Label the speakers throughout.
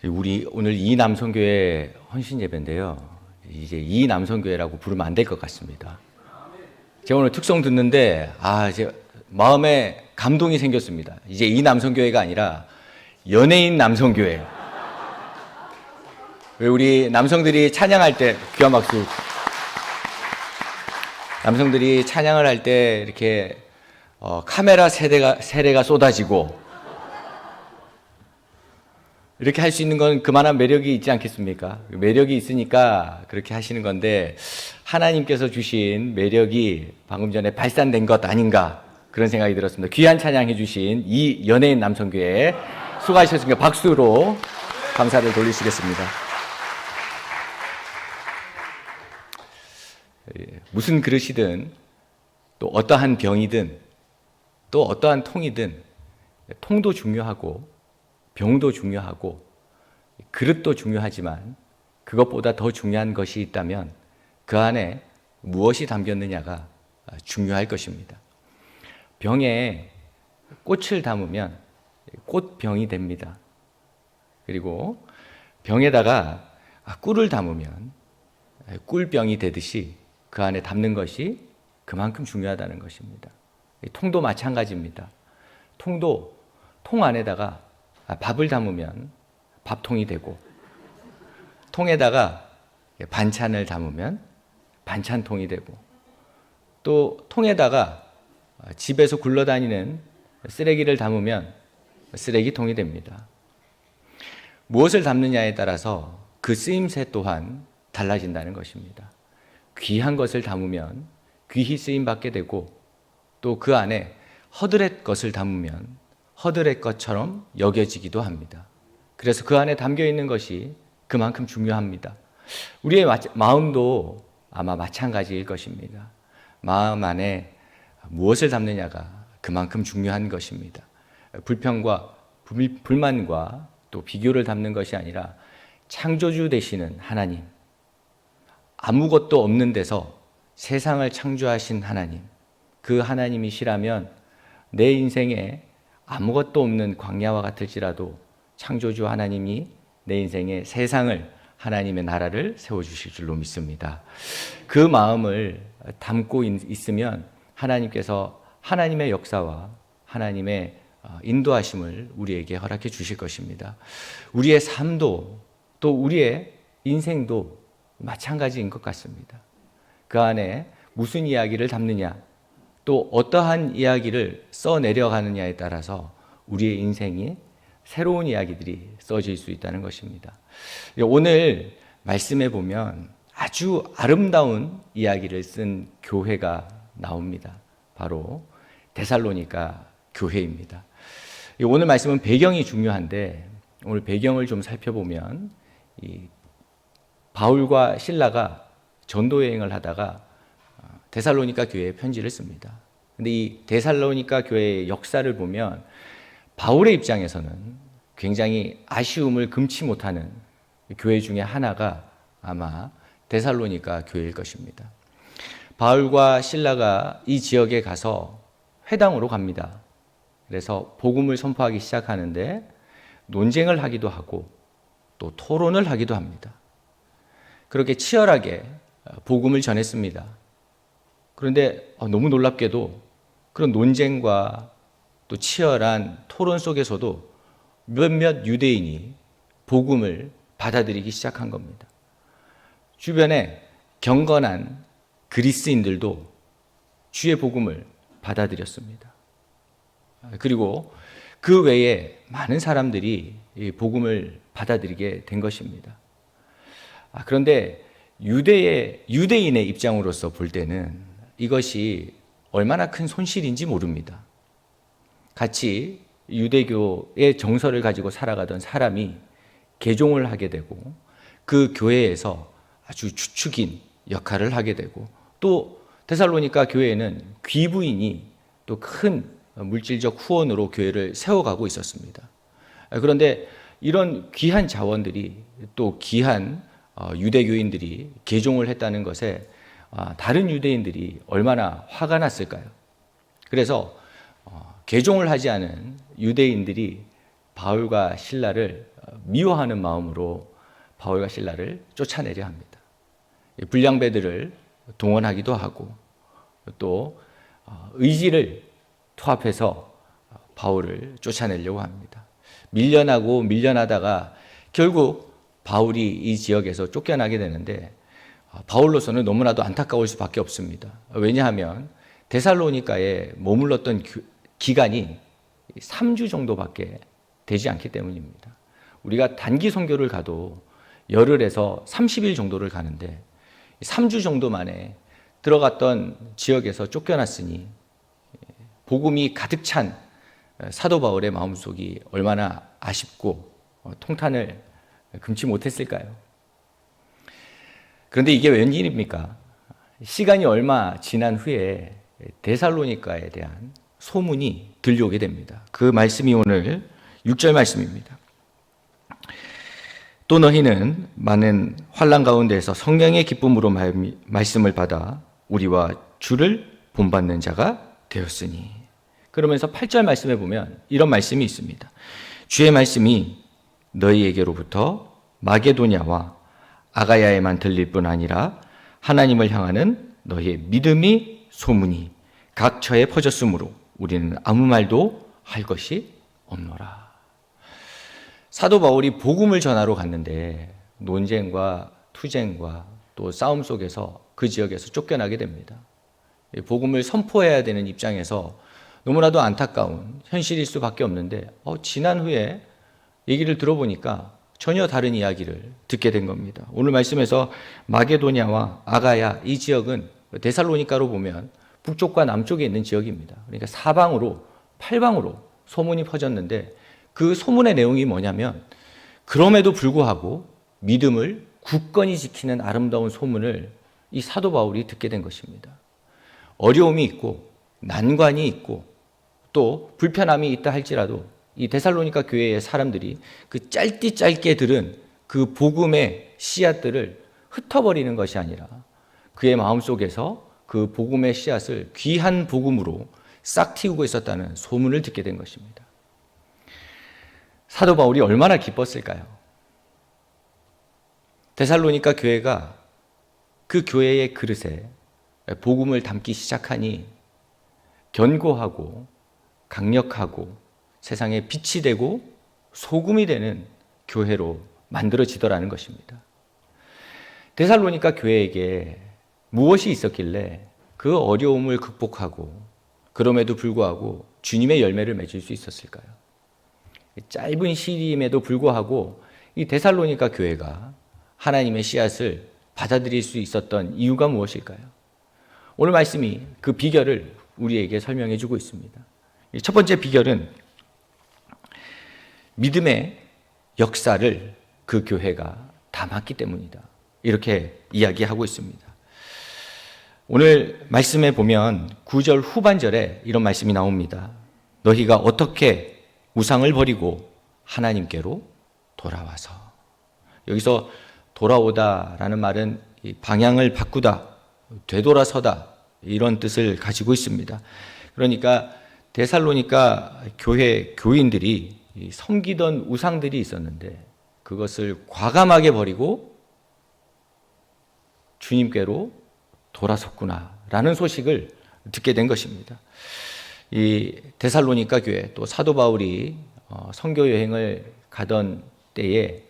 Speaker 1: 우리 오늘 이남성교회 헌신 예배인데요. 이제 이남성교회라고 부르면 안 될 것 같습니다. 제가 오늘 특송 듣는데 이제 마음에 감동이 생겼습니다. 이제 이남성교회가 아니라 연예인 남성교회. 왜 우리 남성들이 찬양할 때 귀한 박수. 남성들이 찬양을 할 때 이렇게 카메라 세례가 쏟아지고 이렇게 할 수 있는 건 그만한 매력이 있지 않겠습니까? 매력이 있으니까 그렇게 하시는 건데 하나님께서 주신 매력이 방금 전에 발산된 것 아닌가 그런 생각이 들었습니다. 귀한 찬양해 주신 이 연예인 남성교회 수고하셨으니까 박수로 감사를 돌리시겠습니다. 무슨 그릇이든 또 어떠한 병이든 또 어떠한 통이든 통도 중요하고 병도 중요하고 그릇도 중요하지만 그것보다 더 중요한 것이 있다면 그 안에 무엇이 담겼느냐가 중요할 것입니다. 병에 꽃을 담으면 꽃병이 됩니다. 그리고 병에다가 꿀을 담으면 꿀병이 되듯이 그 안에 담는 것이 그만큼 중요하다는 것입니다. 통도 마찬가지입니다. 통도 통 안에다가 밥을 담으면 밥통이 되고 통에다가 반찬을 담으면 반찬통이 되고 또 통에다가 집에서 굴러다니는 쓰레기를 담으면 쓰레기통이 됩니다. 무엇을 담느냐에 따라서 그 쓰임새 또한 달라진다는 것입니다. 귀한 것을 담으면 귀히 쓰임받게 되고 또 그 안에 허드렛 것을 담으면 허드렛 것처럼 여겨지기도 합니다. 그래서 그 안에 담겨 있는 것이 그만큼 중요합니다. 우리의 마음도 아마 마찬가지일 것입니다. 마음 안에 무엇을 담느냐가 그만큼 중요한 것입니다. 불평과 불만과 또 비교를 담는 것이 아니라 창조주 되시는 하나님, 아무것도 없는 데서 세상을 창조하신 하나님, 그 하나님이시라면 내 인생에 아무것도 없는 광야와 같을지라도 창조주 하나님이 내 인생에 세상을 하나님의 나라를 세워주실 줄로 믿습니다. 그 마음을 담고 있으면 하나님께서 하나님의 역사와 하나님의 인도하심을 우리에게 허락해 주실 것입니다. 우리의 삶도 또 우리의 인생도 마찬가지인 것 같습니다. 그 안에 무슨 이야기를 담느냐 또 어떠한 이야기를 써내려가느냐에 따라서 우리의 인생이 새로운 이야기들이 써질 수 있다는 것입니다. 오늘 말씀에 보면 아주 아름다운 이야기를 쓴 교회가 나옵니다. 바로 데살로니가 교회입니다. 오늘 말씀은 배경이 중요한데 오늘 배경을 좀 살펴보면 바울과 실라가 전도 여행을 하다가 데살로니가 교회에 편지를 씁니다. 근데 이 데살로니가 교회의 역사를 보면 바울의 입장에서는 굉장히 아쉬움을 금치 못하는 교회 중에 하나가 아마 데살로니가 교회일 것입니다. 바울과 실라가 이 지역에 가서 회당으로 갑니다. 그래서 복음을 선포하기 시작하는데 논쟁을 하기도 하고 또 토론을 하기도 합니다. 그렇게 치열하게 복음을 전했습니다. 그런데 너무 놀랍게도 그런 논쟁과 또 치열한 토론 속에서도 몇몇 유대인이 복음을 받아들이기 시작한 겁니다. 주변에 경건한 그리스인들도 주의 복음을 받아들였습니다. 그리고 그 외에 많은 사람들이 이 복음을 받아들이게 된 것입니다. 그런데 유대인의 입장으로서 볼 때는 이것이 얼마나 큰 손실인지 모릅니다. 같이 유대교의 정서를 가지고 살아가던 사람이 개종을 하게 되고 그 교회에서 아주 주축인 역할을 하게 되고 또 데살로니가 교회에는 귀부인이 또 큰 물질적 후원으로 교회를 세워가고 있었습니다. 그런데 이런 귀한 자원들이 또 귀한 유대교인들이 개종을 했다는 것에 다른 유대인들이 얼마나 화가 났을까요? 그래서 개종을 하지 않은 유대인들이 바울과 실라를 미워하는 마음으로 바울과 실라를 쫓아내려 합니다. 불량배들을 동원하기도 하고 또 의지를 투합해서 바울을 쫓아내려고 합니다. 밀려나고 밀려나다가 결국 바울이 이 지역에서 쫓겨나게 되는데 바울로서는 너무나도 안타까울 수밖에 없습니다. 왜냐하면 데살로니가에 머물렀던 기간이 3주 정도밖에 되지 않기 때문입니다. 우리가 단기 선교를 가도 열흘에서 30일 정도를 가는데 3주 정도 만에 들어갔던 지역에서 쫓겨났으니 복음이 가득 찬 사도 바울의 마음속이 얼마나 아쉽고 통탄을 금치 못했을까요? 그런데 이게 웬일입니까? 시간이 얼마 지난 후에 데살로니가에 대한 소문이 들려오게 됩니다. 그 말씀이 오늘 6절 말씀입니다. 또 너희는 많은 환난 가운데에서 성령의 기쁨으로 말씀을 받아 우리와 주를 본받는 자가 되었으니. 그러면서 8절 말씀에 보면 이런 말씀이 있습니다. 주의 말씀이 너희에게로부터 마게도냐와 아가야에만 들릴 뿐 아니라 하나님을 향하는 너희의 믿음이 소문이 각 처에 퍼졌으므로 우리는 아무 말도 할 것이 없노라. 사도 바울이 복음을 전하러 갔는데 논쟁과 투쟁과 또 싸움 속에서 그 지역에서 쫓겨나게 됩니다. 복음을 선포해야 되는 입장에서 너무나도 안타까운 현실일 수밖에 없는데 지난 후에 얘기를 들어보니까 전혀 다른 이야기를 듣게 된 겁니다. 오늘 말씀에서 마게도냐와 아가야 이 지역은 데살로니가로 보면 북쪽과 남쪽에 있는 지역입니다. 그러니까 사방으로 팔방으로 소문이 퍼졌는데 그 소문의 내용이 뭐냐면 그럼에도 불구하고 믿음을 굳건히 지키는 아름다운 소문을 이 사도 바울이 듣게 된 것입니다. 어려움이 있고 난관이 있고 또 불편함이 있다 할지라도 이 데살로니가 교회의 사람들이 그 짧게 들은 그 복음의 씨앗들을 흩어버리는 것이 아니라 그의 마음속에서 그 복음의 씨앗을 귀한 복음으로 싹 틔우고 있었다는 소문을 듣게 된 것입니다. 사도 바울이 얼마나 기뻤을까요? 데살로니가 교회가 그 교회의 그릇에 복음을 담기 시작하니 견고하고 강력하고 세상에 빛이 되고 소금이 되는 교회로 만들어지더라는 것입니다. 데살로니가 교회에게 무엇이 있었길래 그 어려움을 극복하고 그럼에도 불구하고 주님의 열매를 맺을 수 있었을까요? 짧은 시임에도 불구하고 이 데살로니가 교회가 하나님의 씨앗을 받아들일 수 있었던 이유가 무엇일까요? 오늘 말씀이 그 비결을 우리에게 설명해 주고 있습니다. 첫 번째 비결은 믿음의 역사를 그 교회가 담았기 때문이다. 이렇게 이야기하고 있습니다. 오늘 말씀에 보면 9절 후반절에 이런 말씀이 나옵니다. 너희가 어떻게 우상을 버리고 하나님께로 돌아와서. 여기서 돌아오다라는 말은 방향을 바꾸다, 되돌아서다 이런 뜻을 가지고 있습니다. 그러니까 데살로니가 교회 교인들이 섬기던 우상들이 있었는데 그것을 과감하게 버리고 주님께로 돌아섰구나라는 소식을 듣게 된 것입니다. 이 데살로니가 교회 또 사도 바울이 선교 여행을 가던 때에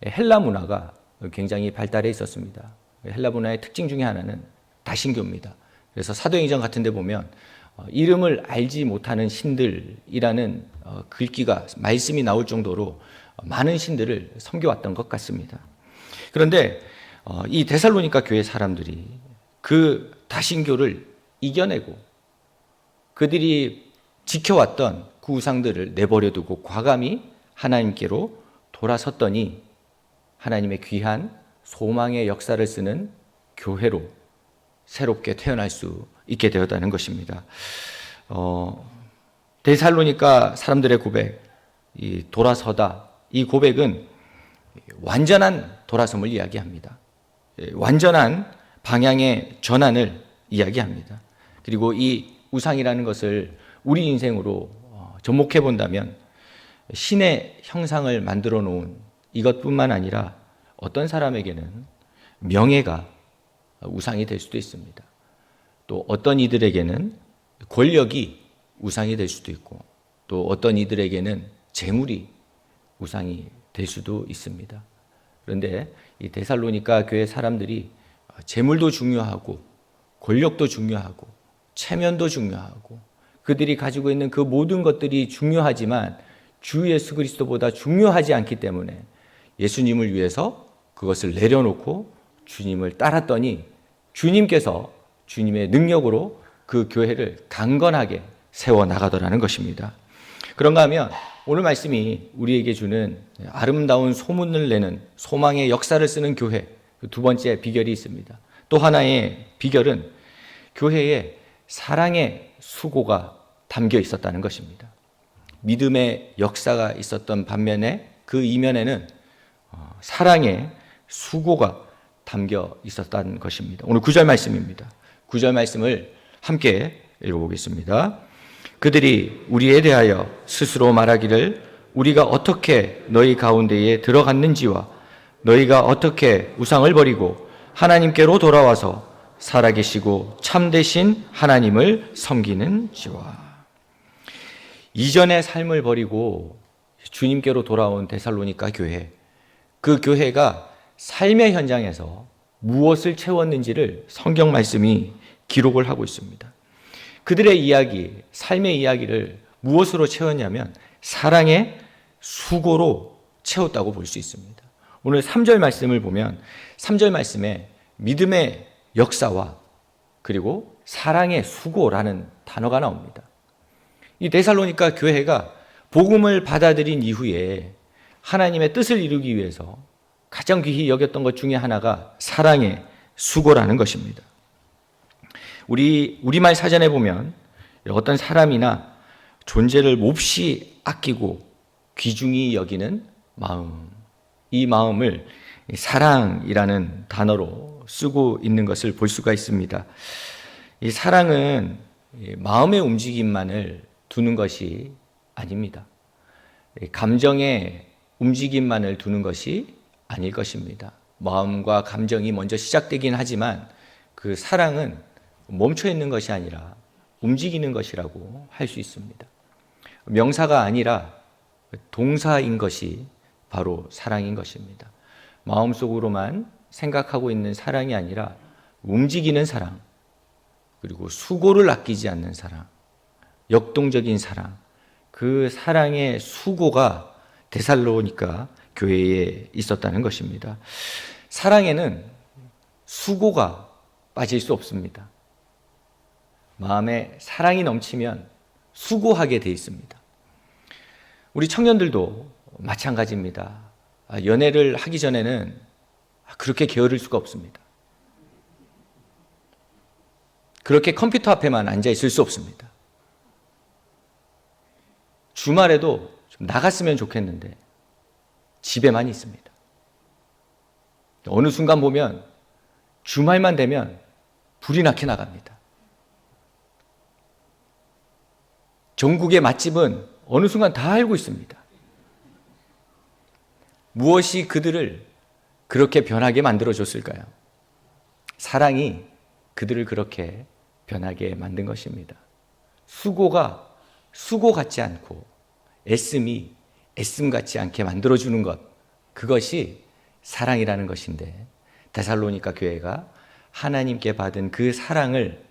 Speaker 1: 헬라 문화가 굉장히 발달해 있었습니다. 헬라 문화의 특징 중에 하나는 다신교입니다. 그래서 사도행전 같은 데 보면 이름을 알지 못하는 신들이라는 글귀가 말씀이 나올 정도로 많은 신들을 섬겨왔던 것 같습니다. 그런데 이 데살로니가 교회 사람들이 그 다신교를 이겨내고 그들이 지켜왔던 그 우상들을 내버려두고 과감히 하나님께로 돌아섰더니 하나님의 귀한 소망의 역사를 쓰는 교회로 새롭게 태어날 수 있게 되었다는 것입니다. 데살로니가 사람들의 고백, 이 돌아서다, 이 고백은 완전한 돌아섬을 이야기합니다. 완전한 방향의 전환을 이야기합니다. 그리고 이 우상이라는 것을 우리 인생으로 접목해 본다면 신의 형상을 만들어 놓은 이것뿐만 아니라 어떤 사람에게는 명예가 우상이 될 수도 있습니다. 또 어떤 이들에게는 권력이 우상이 될 수도 있고, 또 어떤 이들에게는 재물이 우상이 될 수도 있습니다. 그런데 이 데살로니가 교회 사람들이 재물도 중요하고 권력도 중요하고 체면도 중요하고 그들이 가지고 있는 그 모든 것들이 중요하지만 주 예수 그리스도보다 중요하지 않기 때문에 예수님을 위해서 그것을 내려놓고 주님을 따랐더니 주님께서 주님의 능력으로 그 교회를 강건하게 세워나가더라는 것입니다. 그런가 하면 오늘 말씀이 우리에게 주는 아름다운 소문을 내는 소망의 역사를 쓰는 교회, 두 번째 비결이 있습니다. 또 하나의 비결은 교회에 사랑의 수고가 담겨 있었다는 것입니다. 믿음의 역사가 있었던 반면에 그 이면에는 사랑의 수고가 담겨 있었다는 것입니다. 오늘 9절 말씀입니다. 9절 말씀을 함께 읽어보겠습니다. 그들이 우리에 대하여 스스로 말하기를 우리가 어떻게 너희 가운데에 들어갔는지와 너희가 어떻게 우상을 버리고 하나님께로 돌아와서 살아계시고 참되신 하나님을 섬기는지와. 이전의 삶을 버리고 주님께로 돌아온 데살로니가 교회, 그 교회가 삶의 현장에서 무엇을 채웠는지를 성경 말씀이 기록을 하고 있습니다. 그들의 이야기, 삶의 이야기를 무엇으로 채웠냐면 사랑의 수고로 채웠다고 볼 수 있습니다. 오늘 3절 말씀을 보면 3절 말씀에 믿음의 역사와 그리고 사랑의 수고라는 단어가 나옵니다. 이 데살로니가 교회가 복음을 받아들인 이후에 하나님의 뜻을 이루기 위해서 가장 귀히 여겼던 것 중에 하나가 사랑의 수고라는 것입니다. 우리말 사전에 보면 어떤 사람이나 존재를 몹시 아끼고 귀중히 여기는 마음, 이 마음을 사랑이라는 단어로 쓰고 있는 것을 볼 수가 있습니다. 이 사랑은 마음의 움직임만을 두는 것이 아닙니다. 감정의 움직임만을 두는 것이 아닐 것입니다. 마음과 감정이 먼저 시작되긴 하지만 그 사랑은 멈춰 있는 것이 아니라 움직이는 것이라고 할 수 있습니다. 명사가 아니라 동사인 것이 바로 사랑인 것입니다. 마음속으로만 생각하고 있는 사랑이 아니라 움직이는 사랑, 그리고 수고를 아끼지 않는 사랑, 역동적인 사랑, 그 사랑의 수고가 데살로니가 교회에 있었다는 것입니다. 사랑에는 수고가 빠질 수 없습니다. 마음에 사랑이 넘치면 수고하게 돼 있습니다. 우리 청년들도 마찬가지입니다. 연애를 하기 전에는 그렇게 게으를 수가 없습니다. 그렇게 컴퓨터 앞에만 앉아 있을 수 없습니다. 주말에도 좀 나갔으면 좋겠는데 집에만 있습니다. 어느 순간 보면 주말만 되면 불이 나게 나갑니다. 전국의 맛집은 어느 순간 다 알고 있습니다. 무엇이 그들을 그렇게 변하게 만들어줬을까요? 사랑이 그들을 그렇게 변하게 만든 것입니다. 수고가 수고 같지 않고 애씀이 애씀 같지 않게 만들어주는 것, 그것이 사랑이라는 것인데 데살로니가 교회가 하나님께 받은 그 사랑을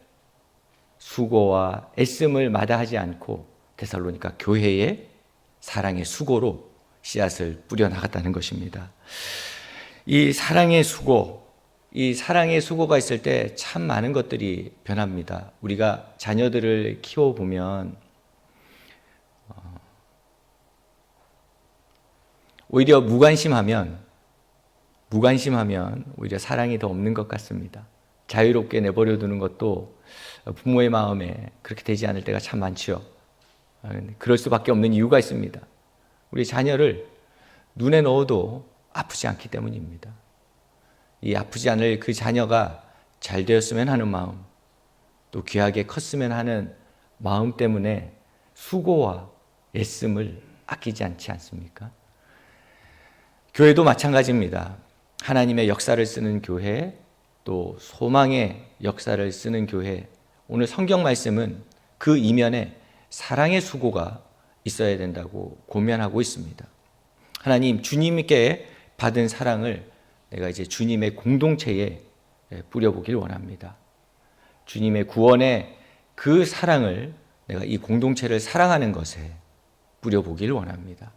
Speaker 1: 수고와 애씀을 마다하지 않고 데살로니가 교회의 사랑의 수고로 씨앗을 뿌려나갔다는 것입니다. 이 사랑의 수고가 있을 때 참 많은 것들이 변합니다. 우리가 자녀들을 키워보면 오히려 무관심하면 오히려 사랑이 더 없는 것 같습니다. 자유롭게 내버려 두는 것도 부모의 마음에 그렇게 되지 않을 때가 참 많지요. 그럴 수밖에 없는 이유가 있습니다. 우리 자녀를 눈에 넣어도 아프지 않기 때문입니다. 이 아프지 않을 그 자녀가 잘 되었으면 하는 마음, 또 귀하게 컸으면 하는 마음 때문에 수고와 애씀을 아끼지 않지 않습니까? 교회도 마찬가지입니다. 하나님의 역사를 쓰는 교회, 또 소망의 역사를 쓰는 교회. 오늘 성경 말씀은 그 이면에 사랑의 수고가 있어야 된다고 고면하고 있습니다. 하나님, 주님께 받은 사랑을 내가 이제 주님의 공동체에 뿌려보길 원합니다. 주님의 구원의 그 사랑을 내가 이 공동체를 사랑하는 것에 뿌려보길 원합니다.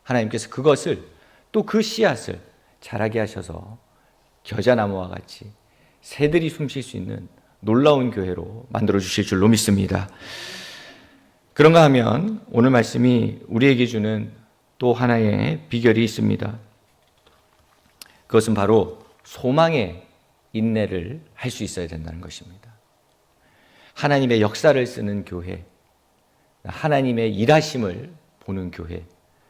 Speaker 1: 하나님께서 그것을, 또 그 씨앗을 자라게 하셔서 겨자나무와 같이 새들이 숨쉴 수 있는 놀라운 교회로 만들어 주실 줄로 믿습니다. 그런가 하면 오늘 말씀이 우리에게 주는 또 하나의 비결이 있습니다. 그것은 바로 소망의 인내를 할 수 있어야 된다는 것입니다. 하나님의 역사를 쓰는 교회, 하나님의 일하심을 보는 교회,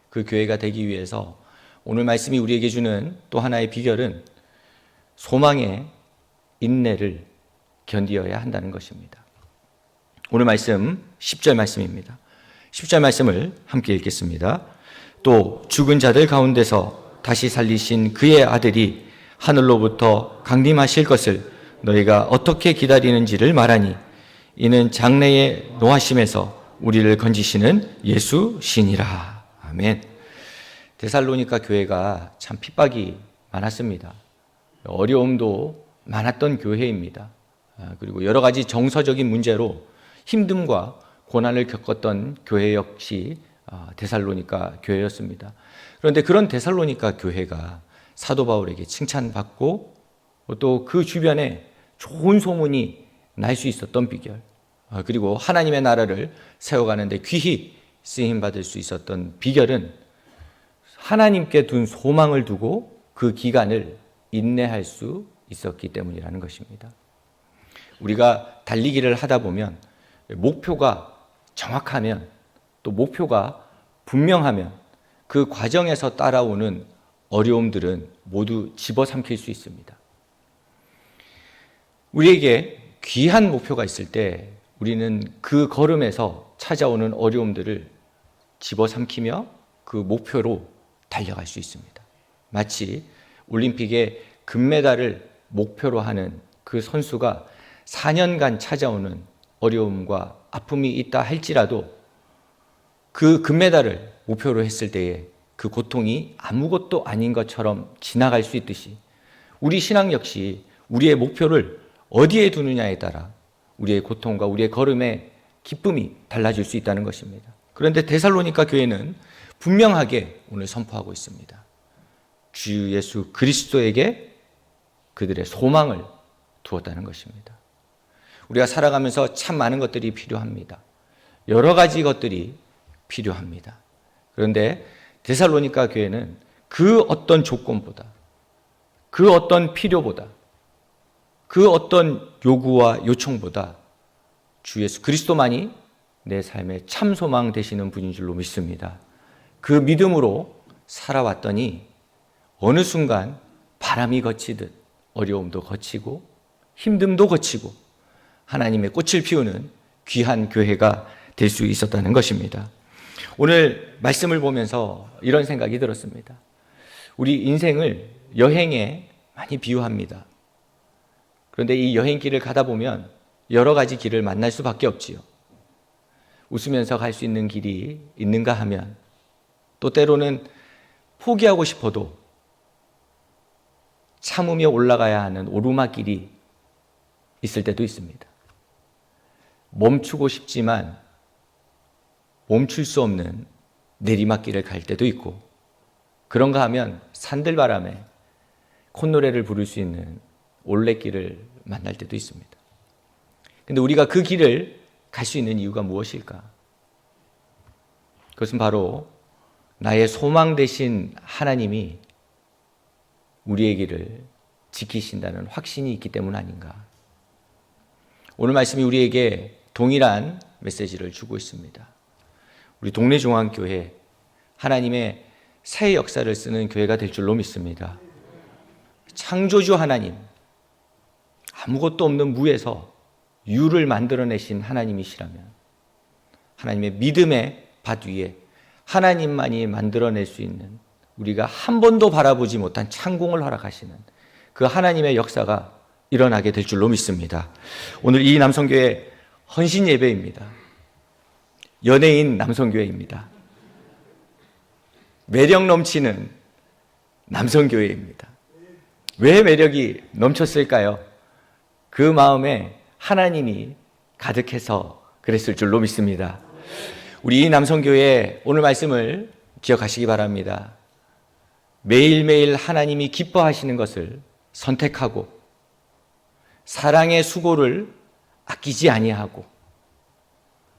Speaker 1: 그 교회가 되기 위해서 오늘 말씀이 우리에게 주는 또 하나의 비결은 소망의 인내를 견디어야 한다는 것입니다. 오늘 말씀 10절 말씀입니다. 10절 말씀을 함께 읽겠습니다. 또 죽은 자들 가운데서 다시 살리신 그의 아들이 하늘로부터 강림하실 것을 너희가 어떻게 기다리는지를 말하니 이는 장래의 노하심에서 우리를 건지시는 예수시니라. 아멘. 데살로니가 교회가 참 핍박이 많았습니다. 어려움도 많았던 교회입니다. 그리고 여러 가지 정서적인 문제로 힘듦과 고난을 겪었던 교회 역시 데살로니가 교회였습니다. 그런데 그런 데살로니가 교회가 사도 바울에게 칭찬받고 또 그 주변에 좋은 소문이 날 수 있었던 비결, 그리고 하나님의 나라를 세워가는데 귀히 쓰임받을 수 있었던 비결은 하나님께 둔 소망을 두고 그 기간을 인내할 수 있었기 때문이라는 것입니다. 우리가 달리기를 하다 보면 목표가 정확하면, 또 목표가 분명하면 그 과정에서 따라오는 어려움들은 모두 집어삼킬 수 있습니다. 우리에게 귀한 목표가 있을 때 우리는 그 걸음에서 찾아오는 어려움들을 집어삼키며 그 목표로 달려갈 수 있습니다. 마치 올림픽에 금메달을 목표로 하는 그 선수가 4년간 찾아오는 어려움과 아픔이 있다 할지라도 그 금메달을 목표로 했을 때에 그 고통이 아무것도 아닌 것처럼 지나갈 수 있듯이 우리 신앙 역시 우리의 목표를 어디에 두느냐에 따라 우리의 고통과 우리의 걸음의 기쁨이 달라질 수 있다는 것입니다. 그런데 데살로니가 교회는 분명하게 오늘 선포하고 있습니다. 주 예수 그리스도에게 그들의 소망을 두었다는 것입니다. 우리가 살아가면서 참 많은 것들이 필요합니다. 여러 가지 것들이 필요합니다. 그런데 데살로니가 교회는 그 어떤 조건보다, 그 어떤 필요보다, 그 어떤 요구와 요청보다 주 예수 그리스도만이 내 삶의 참 소망 되시는 분인 줄로 믿습니다. 그 믿음으로 살아왔더니 어느 순간 바람이 거치듯 어려움도 거치고 힘듦도 거치고 하나님의 꽃을 피우는 귀한 교회가 될 수 있었다는 것입니다. 오늘 말씀을 보면서 이런 생각이 들었습니다. 우리 인생을 여행에 많이 비유합니다. 그런데 이 여행길을 가다 보면 여러 가지 길을 만날 수밖에 없지요. 웃으면서 갈 수 있는 길이 있는가 하면 또 때로는 포기하고 싶어도 참으며 올라가야 하는 오르막길이 있을 때도 있습니다. 멈추고 싶지만 멈출 수 없는 내리막길을 갈 때도 있고, 그런가 하면 산들바람에 콧노래를 부를 수 있는 올레길을 만날 때도 있습니다. 근데 우리가 그 길을 갈 수 있는 이유가 무엇일까? 그것은 바로 나의 소망 되신 하나님이 우리의 길을 지키신다는 확신이 있기 때문 아닌가? 오늘 말씀이 우리에게 동일한 메시지를 주고 있습니다. 우리 동네 중앙교회, 하나님의 새 역사를 쓰는 교회가 될 줄로 믿습니다. 창조주 하나님, 아무것도 없는 무에서 유를 만들어내신 하나님이시라면 하나님의 믿음의 밭 위에 하나님만이 만들어낼 수 있는, 우리가 한 번도 바라보지 못한 창공을 허락하시는 그 하나님의 역사가 일어나게 될 줄로 믿습니다. 오늘 이 남성교회 헌신 예배입니다. 연예인 남성교회입니다. 매력 넘치는 남성교회입니다. 왜 매력이 넘쳤을까요? 그 마음에 하나님이 가득해서 그랬을 줄로 믿습니다. 우리 이 남성교회 오늘 말씀을 기억하시기 바랍니다. 매일매일 하나님이 기뻐하시는 것을 선택하고 사랑의 수고를 아끼지 아니하고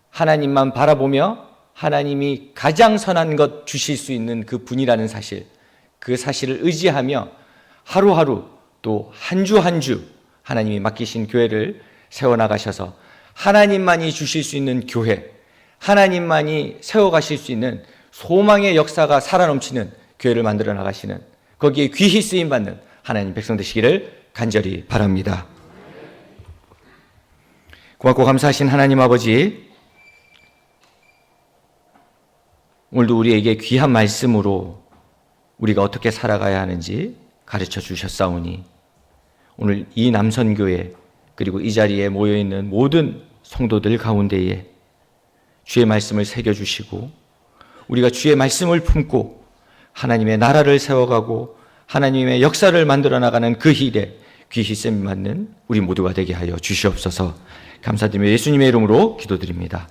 Speaker 1: 하나님만 바라보며 하나님이 가장 선한 것 주실 수 있는 그 분이라는 사실, 그 사실을 의지하며 하루하루 또 한 주 한 주 하나님이 맡기신 교회를 세워나가셔서 하나님만이 주실 수 있는 교회, 하나님만이 세워가실 수 있는 소망의 역사가 살아넘치는 교회를 만들어 나가시는, 거기에 귀히 쓰임받는 하나님 백성 되시기를 간절히 바랍니다. 고맙고 감사하신 하나님 아버지, 오늘도 우리에게 귀한 말씀으로 우리가 어떻게 살아가야 하는지 가르쳐 주셨사오니 오늘 이 남선교회 그리고 이 자리에 모여있는 모든 성도들 가운데에 주의 말씀을 새겨주시고 우리가 주의 말씀을 품고 하나님의 나라를 세워가고 하나님의 역사를 만들어 나가는 그 일에 귀히 쓰임 받는 우리 모두가 되게 하여 주시옵소서. 감사드리며 예수님의 이름으로 기도드립니다.